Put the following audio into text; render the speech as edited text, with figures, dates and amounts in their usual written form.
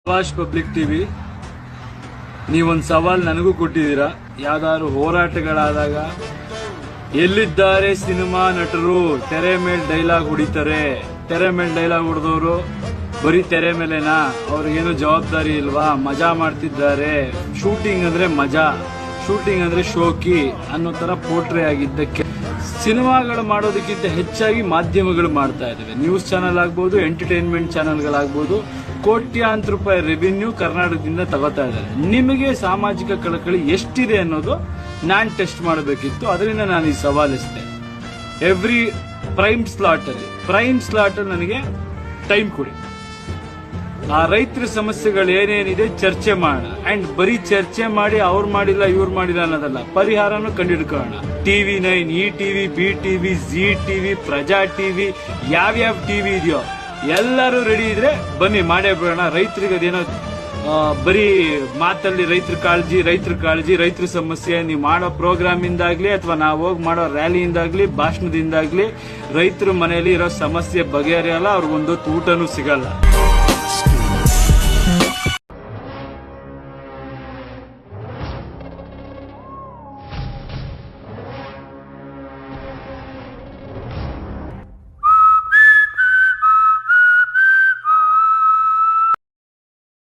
Prakash public TV ನೀವೊಂದು ಸವಾಲ್ ನನಗೂ ಕೊಟ್ಟಿದ್ದೀರಾ. ಯಾವ್ದಾದ್ರು ಹೋರಾಟಗಳಾದಾಗ ಎಲ್ಲಿದ್ದಾರೆ ಸಿನಿಮಾ ನಟರು? ತೆರೆ ಮೇಲೆ ಡೈಲಾಗ್ ಹೊಡಿತಾರೆ. ತೆರೆ ಮೇಲೆ ಡೈಲಾಗ್ ಹೊಡೆದವರು ಬರೀ ತೆರೆ ಮೇಲೆನಾ? ಅವ್ರಿಗೇನು ಜವಾಬ್ದಾರಿ ಇಲ್ವಾ? ಮಜಾ ಮಾಡ್ತಿದ್ದಾರೆ. ಶೂಟಿಂಗ್ ಅಂದ್ರೆ ಮಜಾ, ಶೂಟಿಂಗ್ ಅಂದ್ರೆ ಶೋಕಿ ಅನ್ನೋ ತರ ಪೋಟ್ರೆ ಆಗಿದ್ದಕ್ಕೆ ಸಿನಿಮಾಗಳು ಮಾಡೋದಕ್ಕಿಂತ ಹೆಚ್ಚಾಗಿ ಮಾಧ್ಯಮಗಳು ಮಾಡ್ತಾ ಇದ್ದಾವೆ. ನ್ಯೂಸ್ ಚಾನೆಲ್ ಆಗ್ಬೋದು, ಎಂಟರ್ಟೈನ್ಮೆಂಟ್ ಚಾನೆಲ್ಗಳಾಗ್ಬೋದು, ಕೋಟ್ಯಾಂತರ ರೂಪಾಯಿ ರೆವಿನ್ಯೂ ಕರ್ನಾಟಕದಿಂದ ತಗೋತಾ ಇದ್ದಾರೆ. ನಿಮಗೆ ಸಾಮಾಜಿಕ ಕಳಕಳಿ ಎಷ್ಟಿದೆ ಅನ್ನೋದು ನಾನ್ ಟೆಸ್ಟ್ ಮಾಡಬೇಕಿತ್ತು. ಅದರಿಂದ ನಾನು ಈ ಸವಾಲಿಸಿದೆ. ಎವ್ರಿ ಪ್ರೈಮ್ ಸ್ಲಾಟ್ ಅಲ್ಲಿ ನನಗೆ ಟೈಮ್ ಕೊಡಿ. ಆ ರೈತರ ಸಮಸ್ಯೆಗಳು ಏನೇನಿದೆ ಚರ್ಚೆ ಮಾಡೋಣ. ಅಂಡ್ ಬರೀ ಚರ್ಚೆ ಮಾಡಿ ಅವ್ರು ಮಾಡಿಲ್ಲ ಇವ್ರು ಮಾಡಿಲ್ಲ ಅನ್ನೋದಲ್ಲ, ಪರಿಹಾರನೂ ಕಂಡುಹಿಡ್ಕೊಳ್ಳೋಣ. TV9, ETV, BTV, ZTV, ಪ್ರಜಾ ಟಿವಿ, ಯಾವ್ಯಾವ ಟಿವಿ ಇದೆಯೋ ಎಲ್ಲರೂ ರೆಡಿ ಇದ್ರೆ ಬನ್ನಿ ಮಾಡೇ ಬಿಡೋಣ. ರೈತರಿಗೆ ಅದೇನೋ ಬರೀ ಮಾತಲ್ಲಿ ರೈತರ ಕಾಳಜಿ, ರೈತರ ಸಮಸ್ಯೆ. ನೀವು ಮಾಡೋ ಪ್ರೋಗ್ರಾಮ್ ಇಂದಾಗ್ಲಿ ಅಥವಾ ನಾವು ಹೋಗಿ ಮಾಡೋ ರ್ಯಾಲಿಯಿಂದಾಗ್ಲಿ, ಭಾಷಣದಿಂದಾಗ್ಲಿ ರೈತರ ಮನೆಯಲ್ಲಿ ಇರೋ ಸಮಸ್ಯೆ ಬಗೆಹರಿಯಲ್ಲ. ಅವ್ರಿಗೊಂದು ಊಟನೂ ಸಿಗಲ್ಲ.